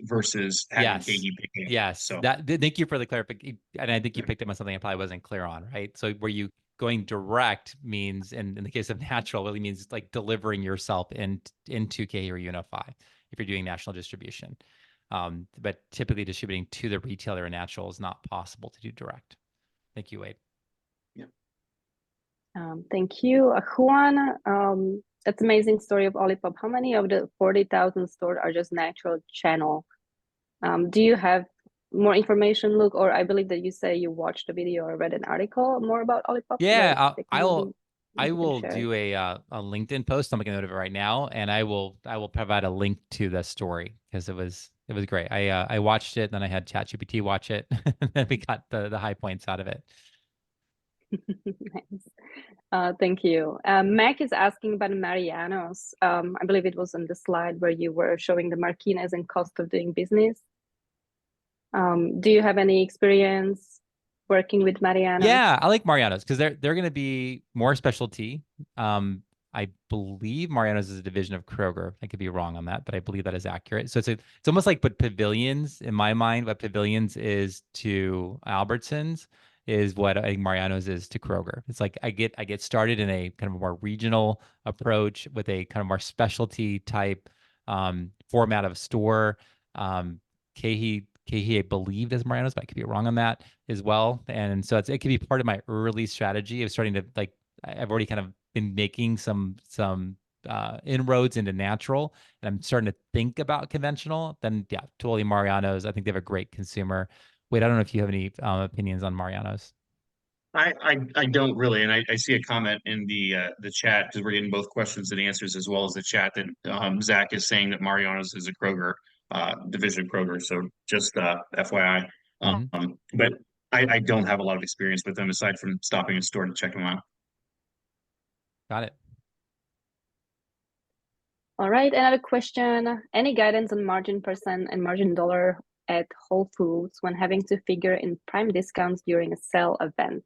having Yes. KE picking up. Yes. So Thank you for the clarification. And I think you picked up on something I probably wasn't clear on, right? So where you going direct means, in the case of natural, really means like delivering yourself into KE or Unify if you're doing national distribution. But typically distributing to the retailer in natural is not possible to do direct. Thank you, Wade. Thank you. Juan, that's amazing story of Olipop. How many of the 40,000 stores are just natural channel? Do you have more information, Luke? Or I believe that you say you watched a video or read an article more about Olipop. Yeah, I Technology. will do a LinkedIn post. I'm making a note of it right now, and I will provide a link to the story because it was great. I watched it, then I had ChatGPT watch it, and then we got the high points out of it. Nice. Thank you. Mac is asking about Mariano's. I believe it was on the slide where you were showing the Martinez and cost of doing business. Do you have any experience working with Mariano's? Yeah, I like Mariano's because they're going to be more specialty. I believe Mariano's is a division of Kroger. I could be wrong on that, but I believe that is accurate. So it's almost like what Pavilions, in my mind, what Pavilions is to Albertsons is what I think Mariano's is to Kroger. It's like I get started in a kind of a more regional approach with a kind of more specialty type format of store. KeHE, I believe, does Mariano's, but I could be wrong on that as well. And so it could be part of my early strategy of starting to, like, I've already kind of been making some inroads into natural, and I'm starting to think about conventional. Then yeah, totally Mariano's. I think they have a great consumer. Wait, I don't know if you have any opinions on Mariano's. I don't really, and I see a comment in the chat, because we're getting both questions and answers as well as the chat, that Zach is saying that Mariano's is a Kroger division of Kroger. So just FYI. Mhm. But I don't have a lot of experience with them aside from stopping in store to check them out. Got it. All right, another question. Any guidance on margin percent and margin dollar at Whole Foods when having to figure in prime discounts during a sale event?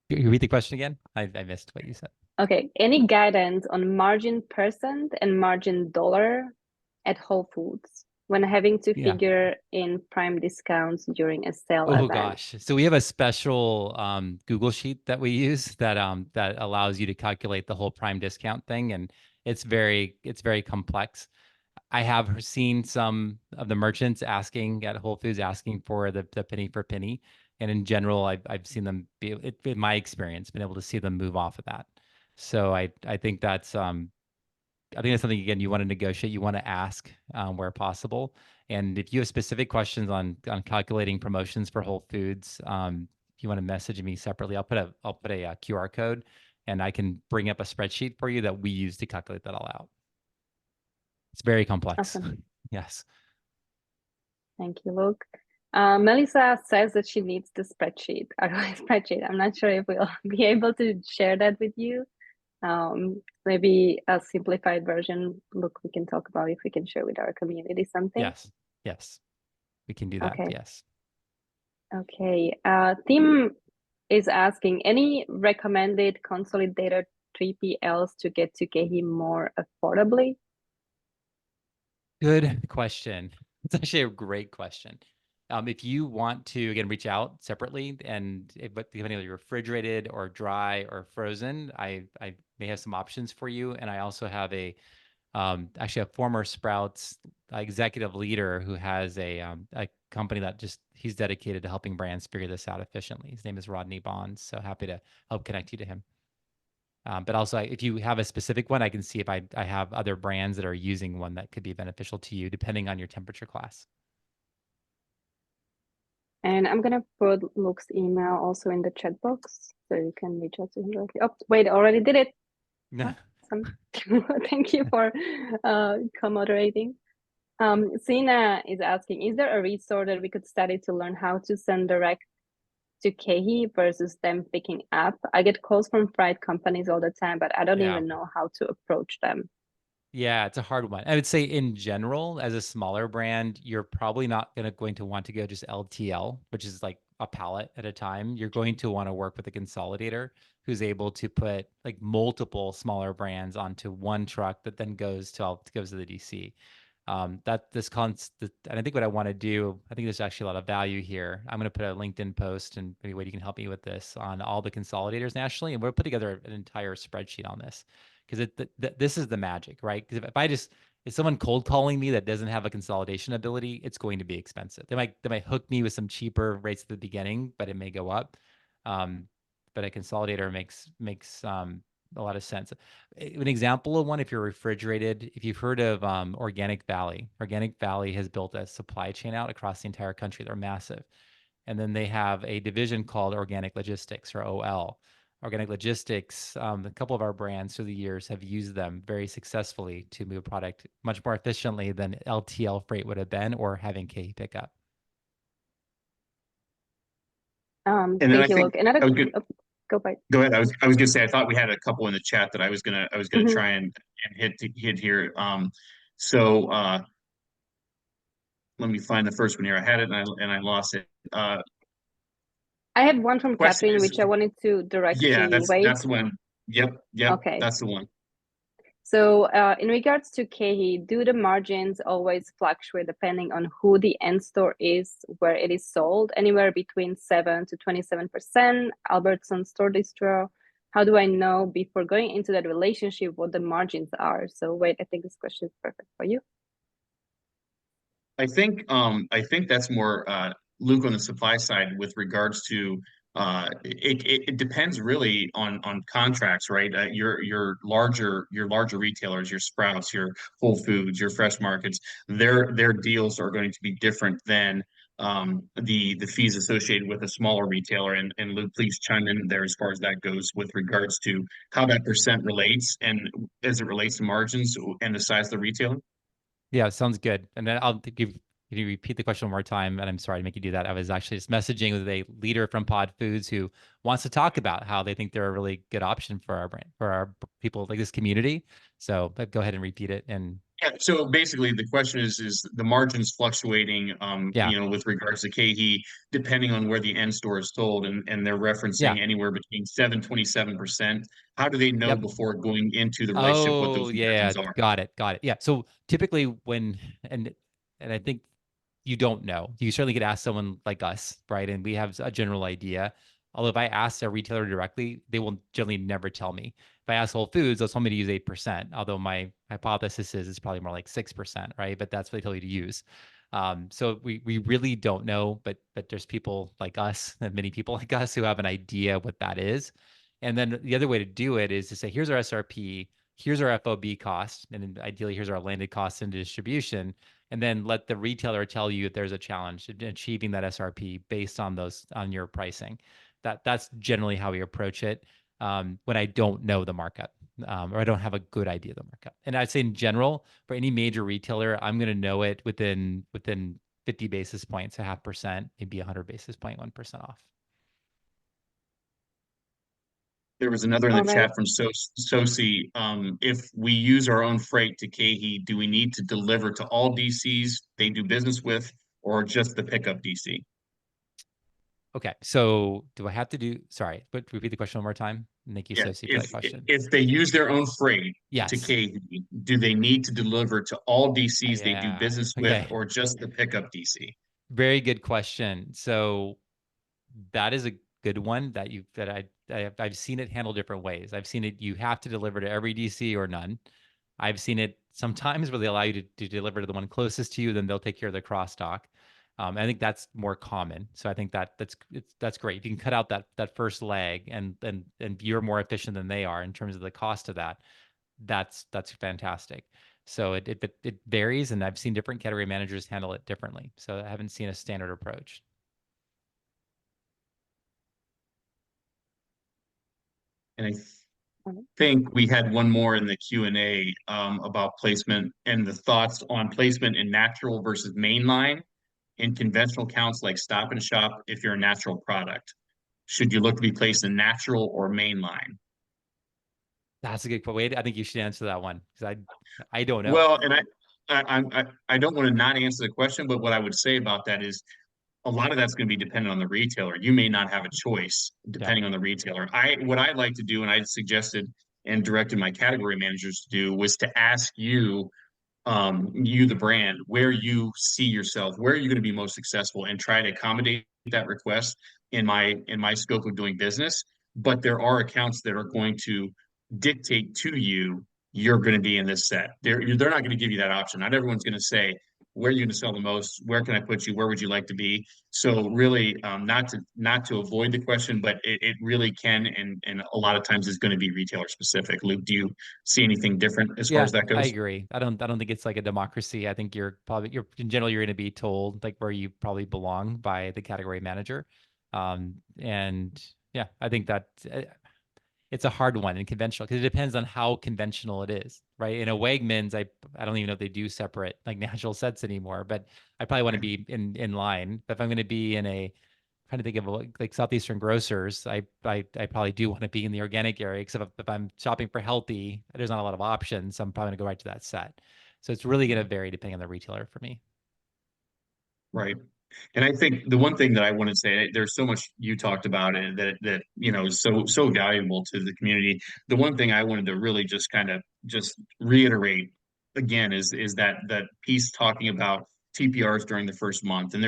You read the question again? I missed what you said. Okay, any guidance on margin percent and margin dollar at Whole Foods when having to Yeah. figure in prime discounts during a sale Oh event? gosh. So we have a special Google sheet that we use that that allows you to calculate the whole prime discount thing, and it's very complex. I have seen some of the merchants asking at Whole Foods asking for the penny for penny, and in general, I've seen them be, in my experience, been able to see them move off of that. So I think that's I think that's something, again, you want to negotiate, you want to ask where possible. And if you have specific questions on calculating promotions for Whole Foods, if you want to message me separately, I'll put a QR code, and I can bring up a spreadsheet for you that we use to calculate that all out. It's very complex. Awesome. Yes. Thank you, Luke. Melissa says that she needs the spreadsheet, ROI spreadsheet. I'm not sure if we'll be able to share that with you. Maybe a simplified version. Look, we can talk about if we can share with our community something. Yes, we can do that. Okay. Yes. Okay. Tim is asking, any recommended consolidated 3PLs to get to KeHE more affordably? Good question. It's actually a great question. If you want to, again, reach out separately, and depending on your refrigerated or dry or frozen, I may have some options for you. And I also have actually a former Sprouts executive leader who has a company that he's dedicated to helping brands figure this out efficiently. His name is Rodney Bonds. So happy to help connect you to him. But also, if you have a specific one, I can see if I have other brands that are using one that could be beneficial to you, depending on your temperature class. And I'm gonna put Luke's email also in the chat box, so you can reach out to him directly. Oh, wait, I already did it. Awesome. Thank you for co-moderating. Sina is asking, is there a resource that we could study to learn how to send direct to KeHE versus them picking up? I get calls from freight companies all the time, but I don't even know how to approach them. Yeah, it's a hard one. I would say in general, as a smaller brand, you're probably not going to want to go just LTL, which is like a pallet at a time. You're going to want to work with a consolidator who's able to put like multiple smaller brands onto one truck that then goes to the DC. That this cons and I think what I want to do, I think there's actually a lot of value here. I'm going to put a LinkedIn post, and maybe Wade, you can help me with this, on all the consolidators nationally, and we'll put together an entire spreadsheet on this, because this is the magic, right? Because if someone cold calling me that doesn't have a consolidation ability, it's going to be expensive. They might hook me with some cheaper rates at the beginning, but it may go up. But a consolidator makes a lot of sense. An example of one, if you're refrigerated, if you've heard of Organic Valley. Organic Valley has built a supply chain out across the entire country. They're massive. And then they have a division called Organic Logistics, or OL. Organic Logistics, a couple of our brands through the years have used them very successfully to move product much more efficiently than LTL freight would have been, or having K pickup. And then I Thank you, think Luke. Another, I was good. go by. Go ahead. I was gonna say, I thought we had a couple in the chat that I was gonna Mhm. try and hit here. So let me find the first one here. I had it and I lost it. I have one from Question Catherine, is, which I wanted to direct to yeah, you, Wade. that's the one. Yep, Okay. that's the one. So in regards to KE, do the margins always fluctuate depending on who the end store is, where it is sold, anywhere between 7 to 27%, Albertson store distro? How do I know before going into that relationship what the margins are? So Wade, I think this question is perfect for you. I think that's more Luke on the supply side with regards to it depends really on contracts, right? Your larger retailers, your Sprouts, your Whole Foods, your Fresh Markets, their deals are going to be different than the fees associated with a smaller retailer. And Luke, please chime in there as far as that goes with regards to how that percent relates and as it relates to margins and the size of the retailer. Yeah, sounds good. And then can you repeat the question one more time? And I'm sorry to make you do that. I was actually just messaging with a leader from Pod Foods who wants to talk about how they think they're a really good option for our brand, for our people, like this community. So go ahead and repeat it. And Yeah, so basically the question is the margins fluctuating, yeah, with regards to KE, depending on where the end store is sold, and they're yeah, referencing anywhere between 7-27%. How do they know yep. before going into the relationship what Oh, those yeah, margins are? got it, got it. Yeah. So typically and I think you don't know. You certainly could ask someone like us, right? And we have a general idea. Although if I ask a retailer directly, they will generally never tell me. If I ask Whole Foods, they'll tell me to use 8%. Although my hypothesis is it's probably more like 6%, right? But that's what they tell you to use. So we really don't know, but there's people like us, and many people like us, who have an idea what that is. And then the other way to do it is to say, here's our SRP, here's our FOB cost, and then ideally here's our landed cost into distribution, and then let the retailer tell you if there's a challenge in achieving that SRP based on your pricing. That's generally how we approach it when I don't know the markup, or I don't have a good idea of the markup. And I'd say in general, for any major retailer, I'm going to know it within 50 basis points, 0.5%, maybe 100 basis point, 1% off. There was another in the All right. chat from Sosi. If we use our own freight to KE, do we need to deliver to all DCs they do business with, or just the pickup DC? Okay, so do I have to do? Sorry, but repeat the question one more time. Thank you, Yeah, Sosie, for that question. if they use their own freight to Yes. KE, do they need to deliver to all DCs they do Yeah. business with, Okay. or just the pickup DC? Very good question. So that is a good one I've seen it handled different ways. I've seen it, you have to deliver to every DC or none. I've seen it sometimes where they allow you to deliver to the one closest to you, then they'll take care of the cross dock. I think that's more common. So I think that's great. If you can cut out that first leg, and you're more efficient than they are in terms of the cost of that, that's fantastic. So it varies, and I've seen different category managers handle it differently. So I haven't seen a standard approach. And I think we had one more in the Q&A about placement and the thoughts on placement in natural versus mainline in conventional counts like Stop and Shop. If you're a natural product, should you look to be placed in natural or mainline? That's a good point. Wade, I think you should answer that one because I don't know. Well, and I don't want to not answer the question, but what I would say about that is a lot of that's going to be dependent on the retailer. You may not have a choice Yeah. depending on the retailer. What I like to do, and I suggested and directed my category managers to do, was to ask you, you the brand, where you see yourself, where are you going to be most successful, and try to accommodate that request in my scope of doing business. But there are accounts that are going to dictate to you you're going to be in this set. They're not going to give you that option. Not everyone's going to say where are you going to sell the most, where can I put you, where would you like to be. So really, not to avoid the question, but it really can, and a lot of times is going to be retailer specific. Luke, do you see anything different as far Yeah, as that I goes? agree. I don't think it's like a democracy. I think you're in general, you're going to be told like where you probably belong by the category manager. And yeah, I think that it's a hard one in conventional because it depends on how conventional it is, right? In a Wegmans, I don't even know if they do separate like natural sets anymore, but I probably want to be in line. But if I'm going to be in a trying to think of like Southeastern grocers, I probably do want to be in the organic area, except if I'm shopping for healthy, there's not a lot of options. So I'm probably gonna go right to that set. So it's really going to vary depending on the retailer for me. Right. And I think the one thing that I want to say, there's so much you talked about it that is so valuable to the community. The one thing I wanted to really just kind of just reiterate again is that piece talking about TPRs during the first month. And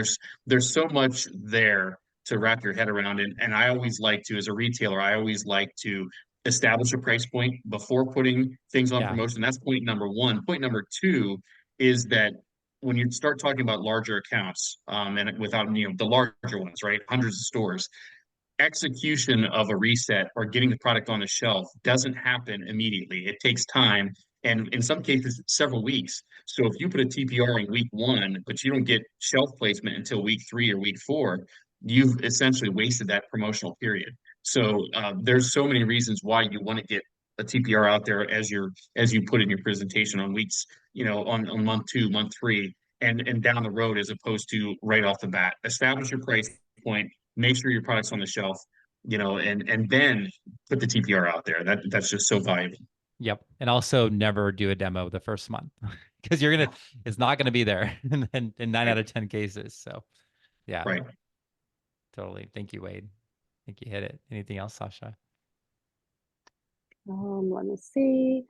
there's so much there to wrap your head around. And I always like to, as a retailer, I always like to establish a price point before putting things on Yeah, promotion. That's point number one. Point number two is that when you start talking about larger accounts, and without the larger ones, right, hundreds of stores, execution of a reset or getting the product on the shelf doesn't happen immediately. It takes time, and in some cases, several weeks. So if you put a TPR in week one, but you don't get shelf placement until week three or week four, you've essentially wasted that promotional period. So there's so many reasons why you want to get a TPR out there as you put in your presentation on weeks, on month two, month three, and down the road, as opposed to right off the bat. Establish your price point, make sure your product's on the shelf, and then put the TPR out there. That's just so valuable. yep. And also never do a demo the first month because it's not gonna be there in 9 out of 10 cases. So yeah, Right. totally. Thank you, Wade. I think you hit it. Anything else, Sasha? Let me see.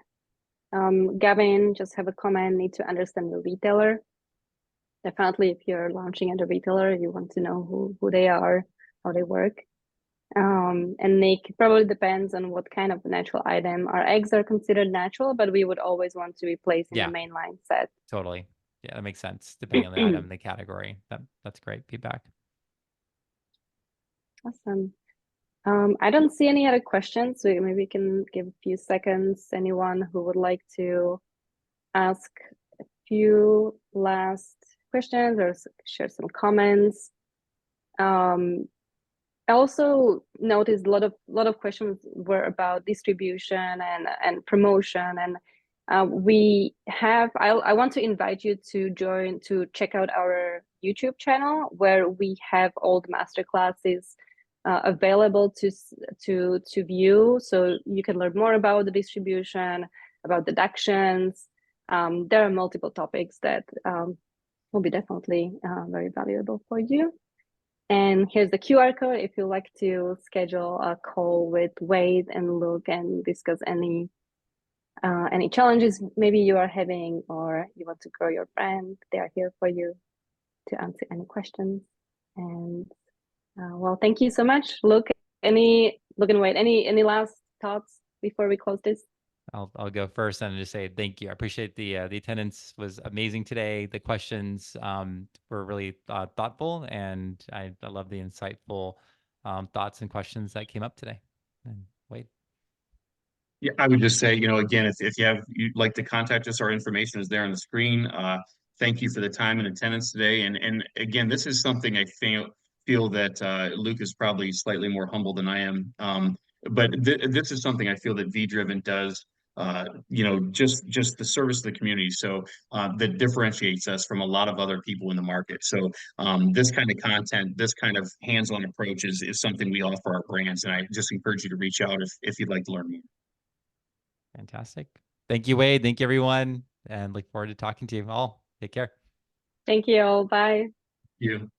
Gavin, just have a comment. Need to understand the retailer. Definitely, if you're launching at a retailer, you want to know who they are, how they work. And Nick, probably depends on what kind of natural item. Our eggs are considered natural, but we would always want to be placed in the Yeah, mainline set. totally. Yeah, that makes sense depending on the item, the category. That's great feedback. Awesome. I don't see any other questions, so maybe we can give a few seconds. Anyone who would like to ask a few last questions or share some comments. I also noticed a lot of questions were about distribution and promotion, and I want to invite you to check out our YouTube channel where we have all the master classes available to view, so you can learn more about the distribution, about deductions. There are multiple topics that will be definitely very valuable for you. And here's the QR code if you'd like to schedule a call with Wade and Luke and discuss any challenges maybe you are having and you want to grow your brand. They are here for you to answer any questions. And well, thank you so much, Luke. Luke and Wade, any last thoughts before we close this? I'll go first and just say thank you. I appreciate the attendance was amazing today. The questions were really thoughtful, and I love the insightful thoughts and questions that came up today. And Wade. Yeah, I would just say, again, if you'd like to contact us, our information is there on the screen. Thank you for the time and attendance today. And again, this is something I feel that Luke is probably slightly more humble than I am. But this is something I feel that Vdriven does, just the service to the community. So that differentiates us from a lot of other people in the market. So this kind of content, this kind of hands-on approach is something we offer our brands. And I just encourage you to reach out if you'd like to learn more. Fantastic. Thank you, Wade. Thank you, everyone. And look forward to talking to you all. Take care. Thank you all. Bye. You.